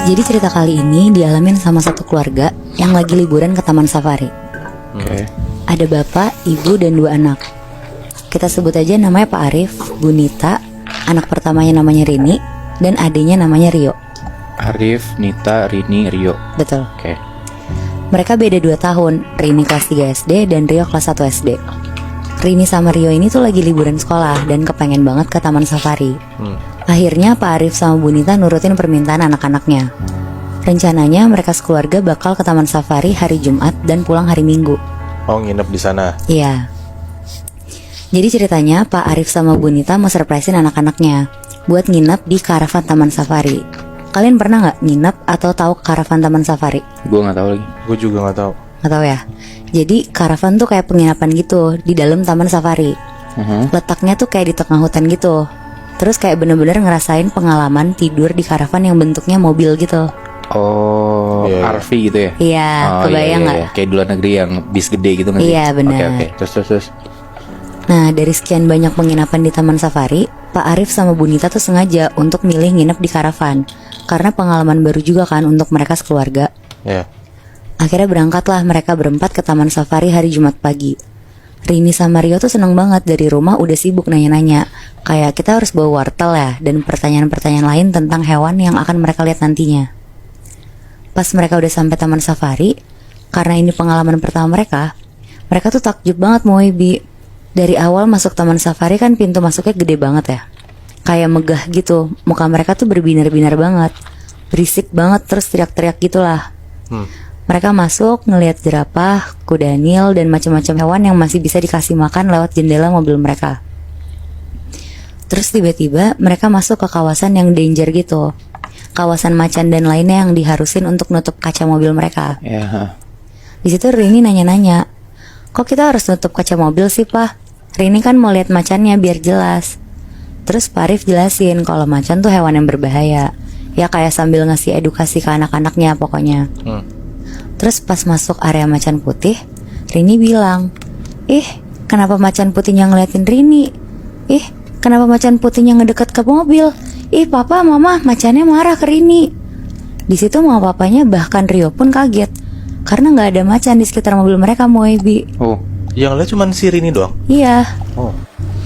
Jadi cerita kali ini dialamin sama satu keluarga yang lagi liburan ke taman safari. Oke. Ada bapak, ibu, dan 2 anak. Kita sebut aja namanya Pak Arif, Bu Nita, anak pertamanya namanya Rini, dan adiknya namanya Rio. Arif, Nita, Rini, Rio. Betul. Oke. Mereka beda 2 tahun, Rini kelas 3 SD dan Rio kelas 1 SD. Rini sama Rio ini tuh lagi liburan sekolah dan kepengen banget ke taman safari. Akhirnya Pak Arif sama Bu Nita nurutin permintaan anak-anaknya. Rencananya mereka sekeluarga bakal ke taman safari hari Jumat dan pulang hari Minggu. Oh, nginep di sana. Iya. Jadi ceritanya Pak Arif sama Bu Nita mau surprisein anak-anaknya buat nginep di karavan taman safari. Kalian pernah nggak nginep atau tahu karavan taman safari? Gue nggak tahu lagi. Gue juga nggak tahu. Nggak tahu ya. Jadi karavan tuh kayak penginapan gitu di dalam taman safari. Letaknya tuh kayak di tengah hutan gitu. Terus kayak bener-bener ngerasain pengalaman tidur di karavan yang bentuknya mobil gitu. Oh, Iya, iya. RV gitu ya? Iya, Oh, kebayang nggak? iya. Kayak di luar negeri yang bis gede gitu nggak sih? Iya, benar. Oke. Terus. Nah, dari sekian banyak penginapan di taman safari, Pak Arif sama Bu Nita tuh sengaja untuk milih nginep di karavan. Karena pengalaman baru juga kan untuk mereka sekeluarga. Ya. Akhirnya berangkatlah mereka berempat ke taman safari hari Jumat pagi. Rini sama Rio tuh seneng banget, dari rumah udah sibuk nanya-nanya. Kayak kita harus bawa wortel ya, dan pertanyaan-pertanyaan lain tentang hewan yang akan mereka lihat nantinya. Pas mereka udah sampai taman safari, karena ini pengalaman pertama mereka tuh takjub banget mau Bi. Dari awal masuk taman safari kan pintu masuknya gede banget ya. Kayak megah gitu, muka mereka tuh berbinar-binar banget. Berisik banget, terus teriak-teriak gitulah. Mereka masuk ngelihat jerapah, kuda nil, dan macam-macam hewan yang masih bisa dikasih makan lewat jendela mobil mereka. Terus tiba-tiba mereka masuk ke kawasan yang danger gitu. Kawasan macan dan lainnya yang diharusin untuk nutup kaca mobil mereka. Ya. Di situ Rini nanya-nanya, kok kita harus nutup kaca mobil sih Pak? Rini kan mau lihat macannya biar jelas. Terus Pak Arif jelasin kalau macan tuh hewan yang berbahaya. Ya kayak sambil ngasih edukasi ke anak-anaknya pokoknya. Terus pas masuk area macan putih, Rini bilang, kenapa macan putihnya ngeliatin Rini? Kenapa macan putihnya ngedeket ke mobil? Papa, mama, macannya marah ke Rini. Di situ mama papanya bahkan Rio pun kaget karena nggak ada macan di sekitar mobil mereka, Moebi. Oh, yang lihat cuma si Rini doang. Iya. Oh.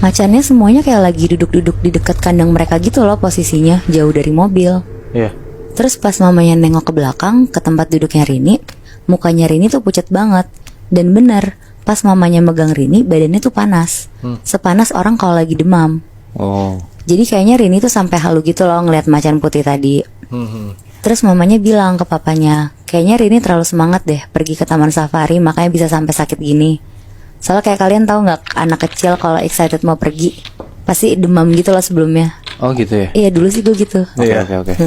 Macannya semuanya kayak lagi duduk-duduk di dekat kandang mereka gitu loh posisinya, jauh dari mobil. Iya. Terus pas mamanya nengok ke belakang, ke tempat duduknya Rini, mukanya Rini tuh pucat banget. Dan bener, pas mamanya megang Rini, badannya tuh panas. Sepanas orang kalau lagi demam. Oh. Jadi kayaknya Rini tuh sampai halu gitu loh ngeliat macan putih tadi. Terus mamanya bilang ke papanya, kayaknya Rini terlalu semangat deh pergi ke taman safari, makanya bisa sampai sakit gini. Soalnya kayak kalian tahu nggak, anak kecil kalau excited mau pergi pasti demam gitu loh sebelumnya. Oh gitu ya? Iya, dulu sih gue gitu. Oke.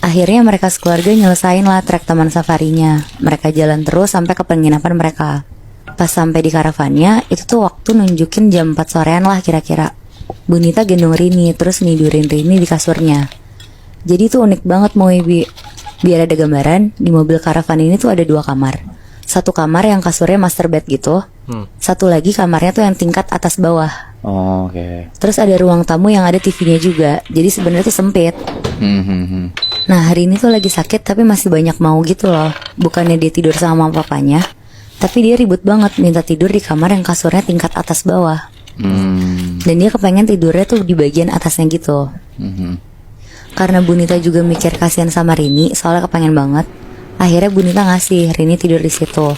Akhirnya mereka sekeluarga nyelesain lah trek taman safarinya. Mereka jalan terus sampai ke penginapan mereka. Pas sampai di karavannya, itu tuh waktu nunjukin jam 4 sorean lah kira-kira. Bu Nita gendong Rini, terus nidurin Rini di kasurnya. Jadi tuh unik banget Moebi. Biar ada gambaran, di mobil karavan ini tuh ada 2 kamar. Satu kamar yang kasurnya master bed gitu. Satu lagi kamarnya tuh yang tingkat atas bawah. Oh, oke. Terus ada ruang tamu yang ada TV-nya juga. Jadi sebenarnya tuh sempit. Nah, hari ini tuh lagi sakit tapi masih banyak mau gitu loh. Bukannya dia tidur sama mama papanya, tapi dia ribut banget minta tidur di kamar yang kasurnya tingkat atas bawah. Dan dia kepengen tidurnya tuh di bagian atasnya gitu. Karena Bu Nita juga mikir kasihan sama Rini, soalnya kepengen banget. Akhirnya Bu Nita ngasih Rini tidur di situ.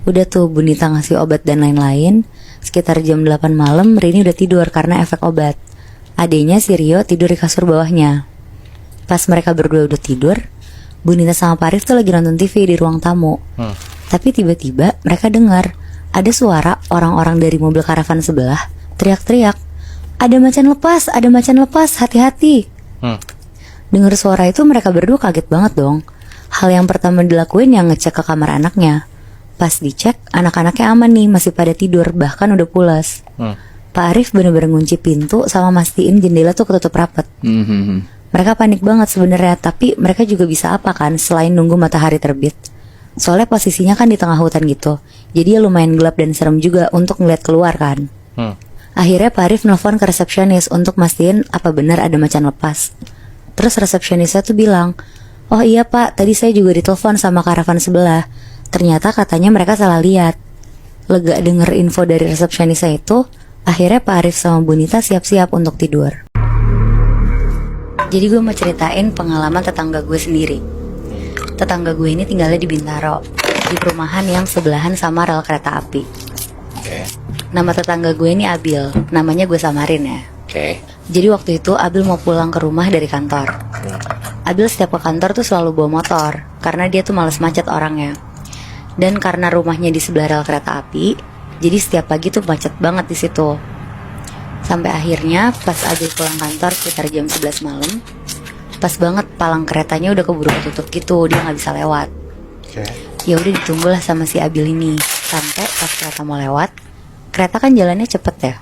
Udah tuh Bu Nita ngasih obat dan lain-lain. Sekitar jam 8 malam Rini udah tidur karena efek obat. Adiknya si Rio tidur di kasur bawahnya. Pas mereka berdua udah tidur, Bu Nita sama Pak Arif tuh lagi nonton TV di ruang tamu. Tapi tiba-tiba mereka dengar ada suara orang-orang dari mobil karavan sebelah teriak-teriak, ada macan lepas, hati-hati. Dengar suara itu mereka berdua kaget banget dong. Hal yang pertama dilakuin yang ngecek ke kamar anaknya. Pas dicek, anak-anaknya aman nih, masih pada tidur, bahkan udah pulas. Pak Arif bener-bener ngunci pintu sama mastiin jendela tuh ketutup rapat. Mereka panik banget sebenarnya, tapi mereka juga bisa apa kan selain nunggu matahari terbit. Soalnya posisinya kan di tengah hutan gitu, jadi ya lumayan gelap dan serem juga untuk ngeliat keluar kan. Akhirnya Pak Arif nelfon ke resepsionis untuk mastiin apa benar ada macan lepas. Terus resepsionisnya tuh bilang, Oh iya pak, tadi saya juga ditelepon sama karavan sebelah. Ternyata katanya mereka salah lihat. Lega denger info dari resepsionis saya itu, akhirnya Pak Arif sama Bu Nita siap-siap untuk tidur. Jadi gue mau ceritain pengalaman tetangga gue sendiri. Tetangga gue ini tinggalnya di Bintaro, di perumahan yang sebelahan sama rel kereta api. Oke. Nama tetangga gue ini Abil, namanya gue samarin ya. Oke. Jadi waktu itu Abil mau pulang ke rumah dari kantor. Abil setiap ke kantor tuh selalu bawa motor, karena dia tuh males macet orangnya. Dan karena rumahnya di sebelah rel kereta api, jadi setiap pagi tuh macet banget di situ. Sampai akhirnya pas Abil pulang kantor sekitar jam 11 malam, pas banget palang keretanya udah keburu ketutup gitu, dia nggak bisa lewat. Oke. Ya udah ditunggulah sama si Abil ini, sampai pas kereta mau lewat. Kereta kan jalannya cepet ya,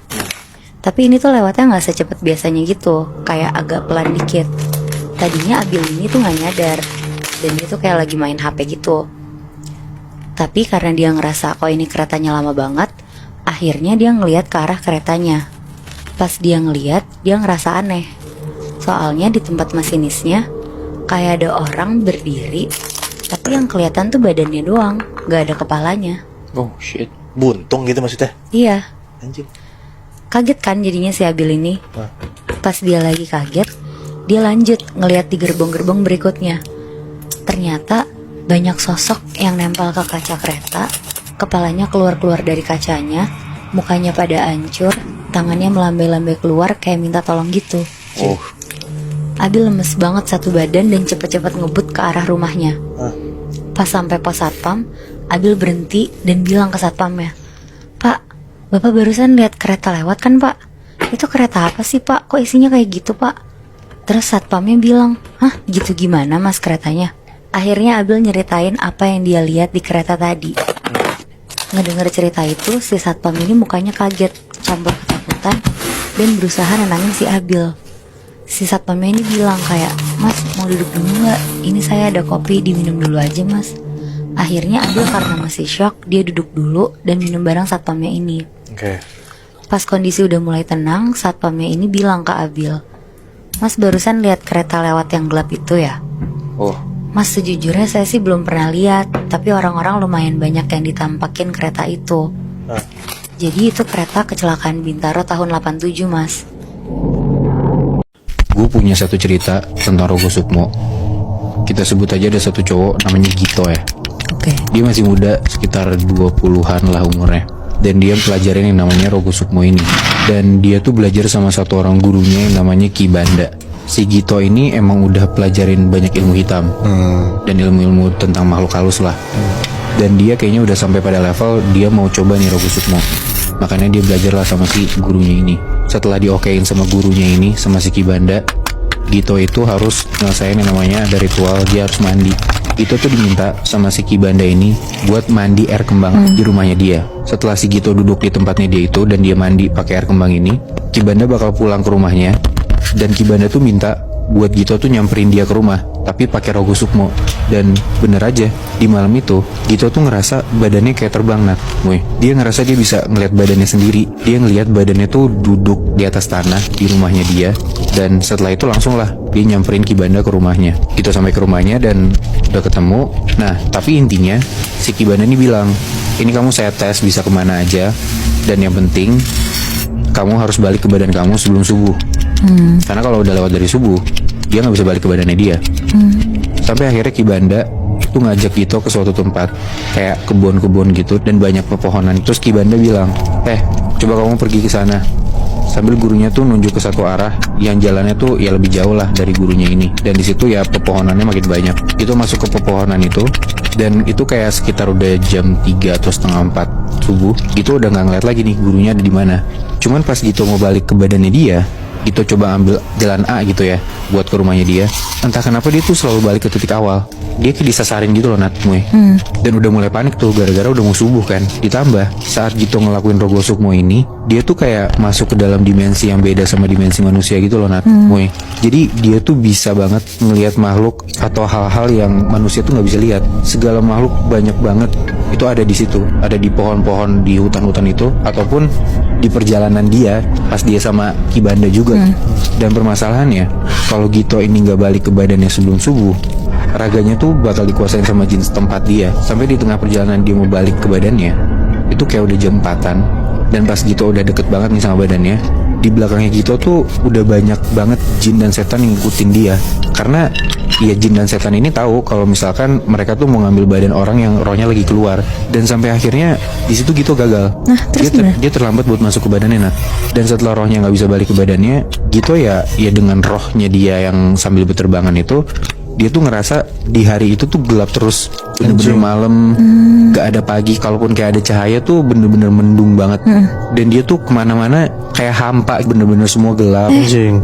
tapi ini tuh lewatnya nggak secepat biasanya gitu, kayak agak pelan dikit. Tadinya Abil ini tuh nggak nyadar, dan dia tuh kayak lagi main HP gitu. Tapi karena dia ngerasa kok ini keretanya lama banget, akhirnya dia ngelihat ke arah keretanya. Pas dia ngelihat, dia ngerasa aneh. Soalnya di tempat masinisnya kayak ada orang berdiri, tapi yang kelihatan tuh badannya doang, gak ada kepalanya. Oh shit. Buntung gitu maksudnya? Iya, Anjing. kaget kan jadinya si Abil ini. Wah. Pas dia lagi kaget, dia lanjut ngelihat di gerbong-gerbong berikutnya. Ternyata banyak sosok yang nempel ke kaca kereta, kepalanya keluar-keluar dari kacanya, mukanya pada hancur, tangannya melambai-lambai keluar kayak minta tolong gitu. Oh. Abil lemes banget satu badan dan cepet-cepet ngebut ke arah rumahnya. Pas sampai pos satpam, Abil berhenti dan bilang ke satpamnya, "Pak, Bapak barusan lihat kereta lewat kan Pak? Itu kereta apa sih Pak? Kok isinya kayak gitu Pak?" Terus satpamnya bilang, "Hah, gitu gimana Mas keretanya?" Akhirnya Abil nyeritain apa yang dia lihat di kereta tadi. Ngedenger cerita itu, si satpam ini mukanya kaget, campur ketakutan, dan berusaha nenangin si Abil. Si satpamnya ini bilang kayak, "Mas, mau duduk dulu nggak? Ini saya ada kopi, diminum dulu aja Mas." Akhirnya Abil karena masih shock, dia duduk dulu dan minum bareng satpamnya ini. Oke. Pas kondisi udah mulai tenang, satpamnya ini bilang ke Abil, "Mas barusan lihat kereta lewat yang gelap itu ya?" Oh. "Mas, sejujurnya saya sih belum pernah lihat, tapi orang-orang lumayan banyak yang ditampakin kereta itu." Jadi itu kereta kecelakaan Bintaro tahun 87 Mas. Gue punya satu cerita tentang Rogo Sukmo. Kita sebut aja ada satu cowok namanya Gito ya. Oke. Dia masih muda, sekitar 20-an lah umurnya. Dan dia pelajarin yang namanya Rogo Sukmo ini. Dan dia tuh belajar sama satu orang gurunya yang namanya Ki Banda. Si Gito ini emang udah pelajarin banyak ilmu hitam dan ilmu-ilmu tentang makhluk halus lah. Dan dia kayaknya udah sampai pada level dia mau coba nih Rogo Sukmo. Makanya dia belajar lah sama si gurunya ini. Setelah diokein sama gurunya ini, sama si Ki Banda, Gito itu harus nyelesain yang namanya ada ritual, dia harus mandi. Gito tuh diminta sama si Ki Banda ini buat mandi air kembang di rumahnya dia. Setelah si Gito duduk di tempatnya dia itu dan dia mandi pakai air kembang ini, Ki Banda bakal pulang ke rumahnya. Dan Ki Banda tuh minta buat Gito tuh nyamperin dia ke rumah, tapi pakai Rogo Sukmo. Dan bener aja, di malam itu Gito tuh ngerasa badannya kayak terbang Nat. Dia ngerasa dia bisa ngeliat badannya sendiri. Dia ngeliat badannya tuh duduk di atas tanah di rumahnya dia. Dan setelah itu langsung lah dia nyamperin Ki Banda ke rumahnya. Gito sampai ke rumahnya dan udah ketemu. Nah tapi intinya si Ki Banda ini bilang, "Ini kamu saya tes bisa kemana aja, dan yang penting kamu harus balik ke badan kamu sebelum subuh. Karena kalau udah lewat dari subuh, dia nggak bisa balik ke badannya dia." Sampai akhirnya Ki Banda tuh ngajak Gito ke suatu tempat kayak kebun-kebun gitu dan banyak pepohonan. Terus Ki Banda bilang, coba kamu pergi ke sana." Sambil gurunya tuh nunjuk ke satu arah yang jalannya tuh ya lebih jauh lah dari gurunya ini. Dan di situ ya pepohonannya makin banyak. Gito masuk ke pepohonan itu dan itu kayak sekitar udah jam 3 atau setengah 4 subuh. Gito udah nggak ngeliat lagi nih gurunya ada di mana. Cuman pas Gito mau balik ke badannya dia, Gito coba ambil jalan A gitu ya buat ke rumahnya dia. Entah kenapa dia tuh selalu balik ke titik awal. Dia kayak disasarin gitu loh Nat. Dan udah mulai panik tuh gara-gara udah mau subuh kan. Ditambah saat Gito ngelakuin Rogo Sukmo ini, dia tuh kayak masuk ke dalam dimensi yang beda sama dimensi manusia gitu loh Nat. Jadi dia tuh bisa banget ngelihat makhluk atau hal-hal yang manusia tuh nggak bisa lihat. Segala makhluk banyak banget itu ada di situ, ada di pohon-pohon di hutan-hutan itu ataupun di perjalanan dia pas dia sama Ki Banda juga. Dan permasalahannya kalau Gito ini nggak balik ke badannya sebelum subuh, raganya tuh bakal dikuasain sama jin setempat dia. Sampai di tengah perjalanan dia mau balik ke badannya, itu kayak udah jam 4-an. Dan pas Gito udah deket banget nih sama badannya, di belakangnya Gito tuh udah banyak banget jin dan setan yang ngikutin dia. Karena ya jin dan setan ini tahu kalau misalkan mereka tuh mau ngambil badan orang yang rohnya lagi keluar. Dan sampai akhirnya di situ Gito gagal. Nah, terus gimana? Dia terlambat buat masuk ke badannya, Nat. Dan setelah rohnya nggak bisa balik ke badannya, Gito ya dengan rohnya dia yang sambil berterbangan itu, dia tuh ngerasa di hari itu tuh gelap terus, bener-bener malam, gak ada pagi. Kalaupun kayak ada cahaya tuh bener-bener mendung banget. Dan dia tuh kemana-mana kayak hampa, bener-bener semua gelap. Anjing.